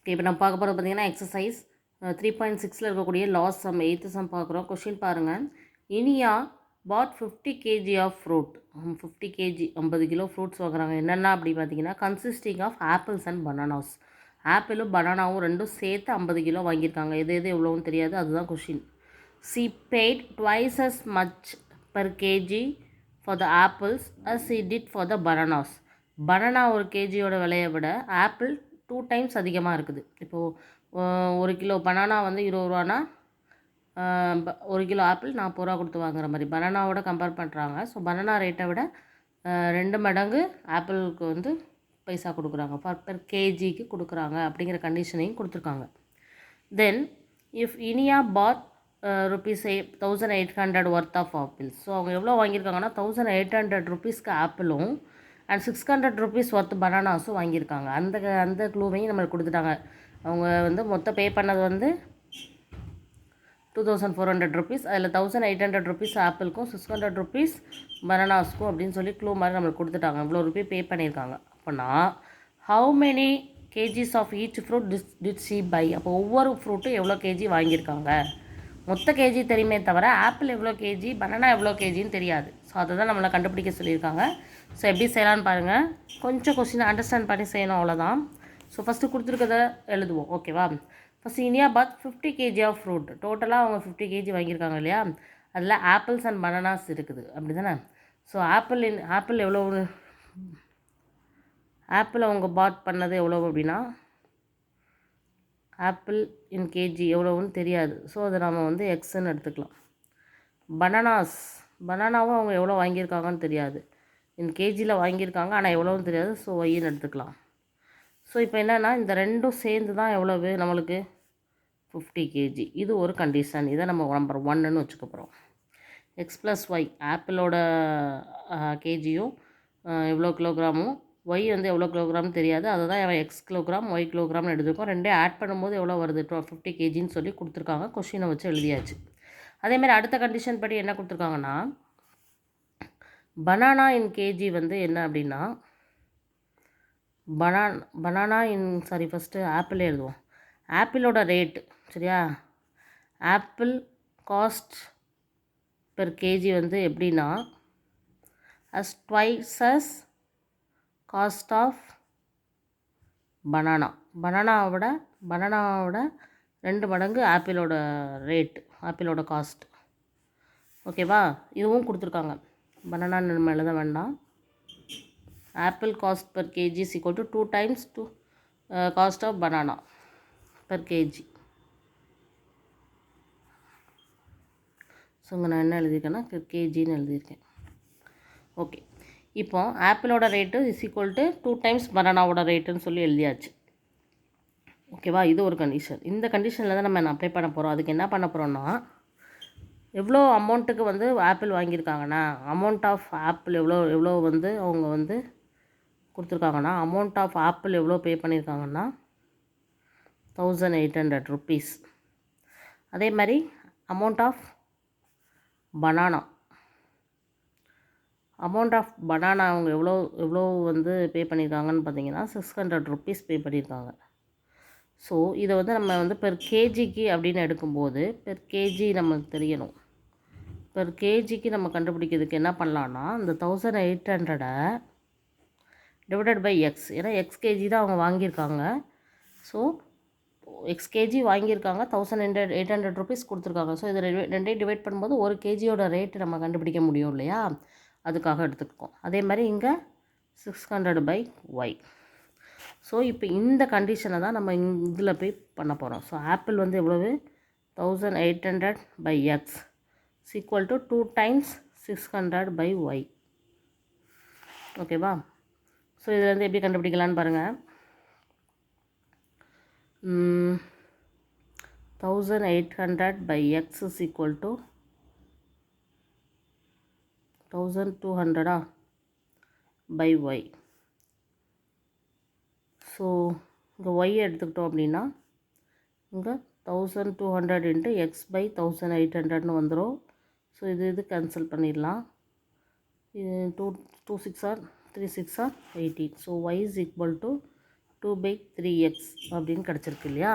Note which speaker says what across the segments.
Speaker 1: Okay, இப்போ நம்ம பார்க்க போகிறது பார்த்தீங்கன்னா எக்ஸசைஸ் 3.6ல் இருக்கக்கூடிய லாஸ் சம் 8th சம் பார்க்குறோம். கொஷின் பாருங்கள். Iniya bought 50 KG of fruit. 50 KG 50 kilo fruits வாங்குறாங்க. என்னென்ன அப்படி பார்த்தீங்கன்னா consisting of apples and bananas. ஆப்பிளும் பனானாவும் ரெண்டும் சேர்த்து 50 கிலோ வாங்கியிருக்காங்க. எது எது எவ்வளோன்னு தெரியாது, அதுதான் question. She paid twice as much per KG for the apples as she did for the bananas. Banana ஒரு கேஜியோட விலையை விட ஆப்பிள் 2 டைம்ஸ் அதிகமாக இருக்குது. இப்போது 1 கிலோ பனானா வந்து 20 ரூபானா 1 கிலோ ஆப்பிள் 40 ரூபா கொடுத்து வாங்குற மாதிரி பனானாவோட கம்பேர் பண்ணுறாங்க. ஸோ பனானா ரேட்டை விட 2 மடங்கு ஆப்பிளுக்கு வந்து பைசா கொடுக்குறாங்க, பர் கேஜிக்கு கொடுக்குறாங்க அப்படிங்கிற கண்டிஷனையும் கொடுத்துருக்காங்க. Then if Iniya bought rupees 1800 worth of apples. So அவங்க எவ்வளோ வாங்கியிருக்காங்கன்னா 1800 ருபீஸ்க்கு ஆப்பிளும் அண்ட் 600 ருபீஸ் ஒர்த் பனானாஸும் வாங்கியிருக்காங்க. அந்த க்ளூவையும் நம்மளுக்கு கொடுத்துட்டாங்க. அவங்க வந்து மொத்தம் பே பண்ணது வந்து 2400 ருபீஸ். அதில் 1800 ருபீஸ் ஆப்பிளுக்கும் 600 ருபீஸ் பனானாஸ்க்கும் அப்படின்னு சொல்லி க்ளூ மாதிரி நம்மளுக்கு கொடுத்துட்டாங்க. இவ்வளோ ருபீ பே பண்ணியிருக்காங்க. அப்போனா how many KGs of each fruit did she buy. அப்போ ஒவ்வொரு ஃப்ரூட்டும் எவ்வளோ கேஜி வாங்கியிருக்காங்க. மொத்த கேஜி தெரியுமே தவிர ஆப்பிள் எவ்வளோ கேஜி பனானா எவ்வளோ கேஜின்னு தெரியாது. ஸோ அதை தான் நம்மளை கண்டுபிடிக்க சொல்லியிருக்காங்க. ஸோ எப்படி செய்யலான்னு பாருங்கள். கொஞ்சம் கொஸ்டின் அண்டர்ஸ்டாண்ட் பண்ணி செய்யணும், அவ்வளோதான். ஸோ ஃபஸ்ட்டு கொடுத்துருக்கத எழுதுவோம், ஓகேவா. First Iniya bought 50 KG of fruit. டோட்டலாக அவங்க 50 கேஜி வாங்கியிருக்காங்க இல்லையா. அதில் ஆப்பிள்ஸ் அண்ட் பனானாஸ் இருக்குது, அப்படி தானே. ஸோ ஆப்பிள் எவ்வளோ, ஆப்பிள் அவங்க பாட் பண்ணது எவ்வளோ அப்படின்னா ஆப்பிள் இன் கேஜி எவ்வளோன்னு தெரியாது. ஸோ அதை நம்ம வந்து எக்ஸ்ன்னு எடுத்துக்கலாம். பனானாவும் அவங்க எவ்வளோ வாங்கியிருக்காங்கன்னு தெரியாது. இன் கேஜியில் வாங்கியிருக்காங்க, ஆனால் எவ்வளோன்னு தெரியாது. ஸோ ஒய்ன்னு எடுத்துக்கலாம். ஸோ இப்போ என்னென்னா இந்த ரெண்டும் சேர்ந்து தான் எவ்வளவு நம்மளுக்கு 50 கேஜி. இது ஒரு கண்டிஷன். இதை நம்ம நம்பர் 1ன்னு வச்சுக்க போகிறோம். எக்ஸ் ப்ளஸ் ஒய், ஆப்பிளோட கேஜியும் எவ்வளோ கிலோகிராமும், ஒய் வந்து எவ்வளோ கிலோகிராம் தெரியாது. அதை தான் எக்ஸ் கிலோகிராம் ஒய் கிலோகிராம்னு எடுத்துருக்கோம். ரெண்டே ஆட் பண்ணும்போது எவ்வளோ வருது 50 கேஜின்னு சொல்லி கொடுத்துருக்காங்க. கொஷினை வச்சு எழுதியாச்சு. அதேமாதிரி அடுத்த கண்டிஷன் படி என்ன கொடுத்துருக்காங்கன்னா பனானா இன் கேஜி வந்து என்ன அப்படின்னா ஃபஸ்ட்டு ஆப்பிளே எழுதுவோம். ஆப்பிளோட ரேட்டு சரியா. ஆப்பிள் காஸ்ட் பெர் கேஜி வந்து எப்படின்னா as twice as cost of பனானாவோட 2 மடங்கு ஆப்பிளோட ரேட்டு, ஆப்பிளோட காஸ்ட், ஓகேவா. இதுவும் கொடுத்துருக்காங்க. பனானா நம்ம எழுத வேண்டாம். Apple cost per KG is equal to 2 times cost of banana per KG. So இங்கே நான் என்ன எழுதியிருக்கேன்னா கேஜின்னு எழுதியிருக்கேன். ஓகே, இப்போ ஆப்பிளோட rate is equal to 2 times பனானாவோட ரேட்டுன்னு சொல்லி எழுதியாச்சு, ஓகேவா. இது ஒரு கண்டிஷன். இந்த கண்டிஷனில் தான் நம்ம அப்ளை பண்ண போகிறோம். அதுக்கு என்ன பண்ண போகிறோன்னா எவ்வளோ அமௌண்ட்டுக்கு வந்து ஆப்பிள் வாங்கியிருக்காங்கன்னா அமௌண்ட் ஆஃப் ஆப்பிள் எவ்வளோ வந்து அவங்க வந்து கொடுத்துருக்காங்கன்னா அமௌண்ட் ஆஃப் ஆப்பிள் எவ்வளோ பே பண்ணியிருக்காங்கன்னா 1800 ருபீஸ். அதே மாதிரி அமௌண்ட் ஆஃப் பனானா அவங்க எவ்வளோ வந்து பே பண்ணியிருக்காங்கன்னு பார்த்தீங்கன்னா 600 ருபீஸ் பே பண்ணியிருக்காங்க. ஸோ இதை வந்து நம்ம வந்து பெர் கேஜிக்கு அப்படின்னு எடுக்கும்போது பெர் கேஜி நமக்கு தெரியணும். பெர் கேஜிக்கு நம்ம கண்டுபிடிக்கிறதுக்கு என்ன பண்ணலான்னா இந்த 1800 டிவைடட் பை எக்ஸ். ஏன்னா எக்ஸ் கேஜி தான் அவங்க வாங்கியிருக்காங்க. ஸோ எக்ஸ் கேஜி வாங்கியிருக்காங்க, 1800 ருபீஸ் கொடுத்துருக்காங்க. ஸோ இது ரெண்டையும் டிவைட் பண்ணும்போது ஒரு கேஜியோட ரேட்டு நம்ம கண்டுபிடிக்க முடியும் இல்லையா, அதுக்காக எடுத்துக்கோம். அதே மாதிரி இங்கே 600 பை ஒய். ஸோ இப்போ இந்த கண்டிஷனை தான் நம்ம இதில் போய் பண்ண போகிறோம். ஸோ ஆப்பிள் வந்து எவ்வளவு 1800 by x is equal to 2 times 600 by y, ஓகேவா. ஸோ இதில் வந்து எப்படி கண்டுபிடிக்கலான்னு பாருங்கள். 1800 by x is equal to 1200 by y. So இங்கே y எடுத்துக்கிட்டோம் அப்படின்னா இங்கே 1200 into x by 1800ன்னு வந்துடும். ஸோ இது கேன்சல் பண்ணிடலாம். இது 2 6 are 3 6 are 18. So y is equal to 2/3x அப்படின்னு கிடச்சிருக்கு இல்லையா.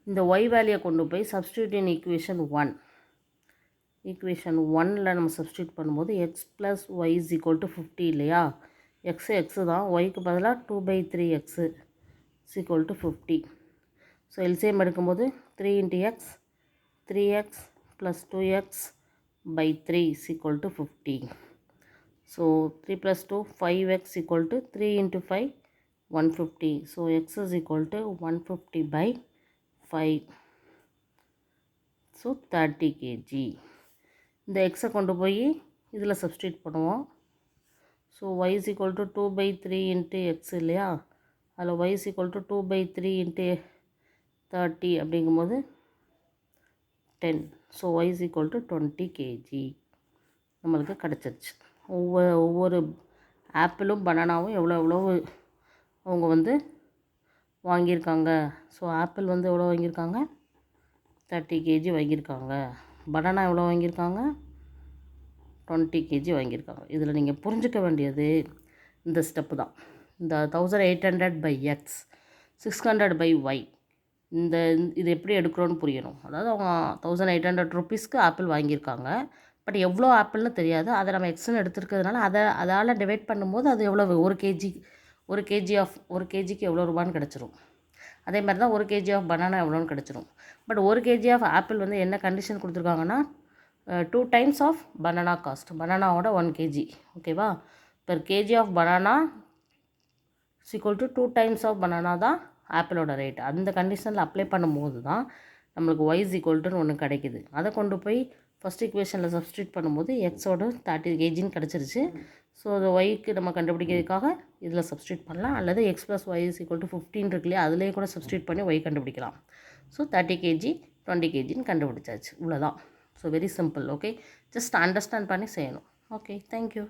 Speaker 1: இந்த y வேல்யூயை கொண்டு போய் சப்ஸ்டியூட் இன் ஈக்குவேஷன் 1. ஈக்குவேஷன் 1ல் நம்ம சப்ஸ்டியூட் பண்ணும்போது x + y = 50 இல்லையா. எக்ஸு தான், ஒய்க்கு பதிலாக 2/3x = 50. ஸோ எல்சிஎம் எடுக்கும்போது 3 × x 3x + 2x / 3 = 50. So 3 + 2 5x = 3 × 5 150. So x = 150/5. So 30 kg. இந்த எக்ஸை கொண்டு போய் இதில் சப்ஸ்டியூட் பண்ணுவோம். ஸோ y = 2/3 × x இல்லையா. அதில் y = 2/3 × 30 அப்படிங்கும்போது 10. ஸோ y = 20 kg நம்மளுக்கு கிடச்சிருச்சு. ஒவ்வொரு ஆப்பிளும் பனானாவும் எவ்வளோ அவங்க வந்து வாங்கியிருக்காங்க. ஸோ ஆப்பிள் வந்து எவ்வளோ வாங்கியிருக்காங்க, 30 kg வாங்கியிருக்காங்க. பனானா எவ்வளோ வாங்கியிருக்காங்க, 20 kg வாங்கியிருக்காங்க. இதில் நீங்கள் புரிஞ்சுக்க வேண்டியது இந்த ஸ்டெப்பு தான். இந்த 1800/x 600/y இது எப்படி எடுக்கிறோன்னு புரியணும். அதாவது அவங்க 1800 ருபீஸ்க்கு ஆப்பிள் வாங்கியிருக்காங்க. பட் எவ்வளோ ஆப்பிள்னு தெரியாது. அதை நம்ம எக்ஸ்ன்னு எடுத்துருக்கிறதுனால அதால் டிவைட் பண்ணும்போது அது எவ்வளவு, ஒரு கேஜிக்கு எவ்வளோ ரூபான்னு கிடச்சிரும். அதே மாதிரி தான் 1 kg ஆஃப் பனானா எவ்வளோன்னு கிடச்சிரும். பட் 1 kg ஆஃப் ஆப்பிள் வந்து என்ன கண்டிஷன் கொடுத்துருக்காங்கன்னா 2 டைம்ஸ் ஆஃப் பனானா காஸ்ட். பனானாவோட 1 kg. ஓகேவா. Per KG of banana = 2 times of banana தான் ஆப்பிளோட ரேட். அந்த கண்டிஷனில் அப்ளை பண்ணும்போது தான் நம்மளுக்கு y = ஒன்று கிடைக்குது. அதை கொண்டு போய் ஃபஸ்ட் ஈக்குவேஷனில் சப்ஸ்டியூட் பண்ணும்போது எக்ஸோட 30 kgன்னு கிடச்சிருச்சு. ஸோ அது ஒய்க்கு நம்ம கண்டுபிடிக்கிறதுக்காக இதில் சப்ஸ்டியூட் பண்ணலாம். அல்லது x + y = 15 இருக்கு இல்லையா, அதிலே கூட சப்ஸ்டியூட் பண்ணி ஒய் கண்டுபிடிக்கலாம். ஸோ 30 kg 20 kgன்னு கண்டுபிடிச்சாச்சு. இவ்வளோதான். So very simple. Okay, just understand பண்ணி செய்யணும். Okay, thank you.